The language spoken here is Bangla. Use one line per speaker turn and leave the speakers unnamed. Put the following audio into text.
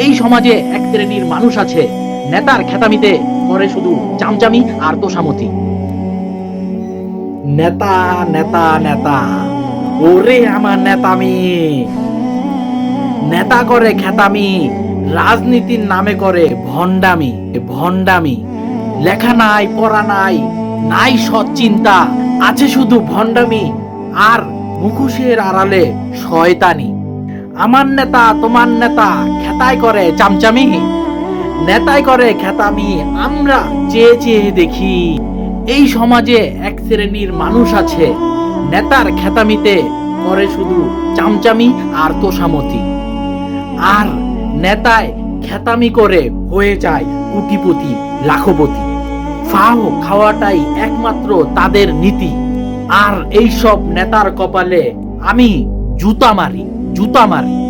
এই সমাজে এক শ্রেণীর মানুষ আছে, নেতার খেতামিতে করে শুধু চামচামি আর তোষামতি। নেতা নেতা নেতা, ওরে আমার নেতামি। নেতা করে খেতামি, রাজনীতির নামে করে ভণ্ডামি ভণ্ডামি। লেখা নাই, পড়া নাই, নাই সৎ চিন্তা, আছে শুধু ভণ্ডামি আর মুখোশের আড়ালে শয়তানি। আমার নেতা তোমার নেতা খেতাই করে চামচামি, নেতাই করে খেতামি, আমরা চেয়ে চেয়ে দেখি। এই সমাজে এক শ্রেণীর মানুষ আছে, নেতার খেতামিতে করে শুধু চামচামি আর তোষামতি। আর নেতায় খেতামি করে হয়ে যায় কোটিপতি লাখপতি। ফাও খাওয়াটাই একমাত্র তাদের নীতি। আর এই সব নেতার কপালে আমি জুতা মারি জুতা মারি।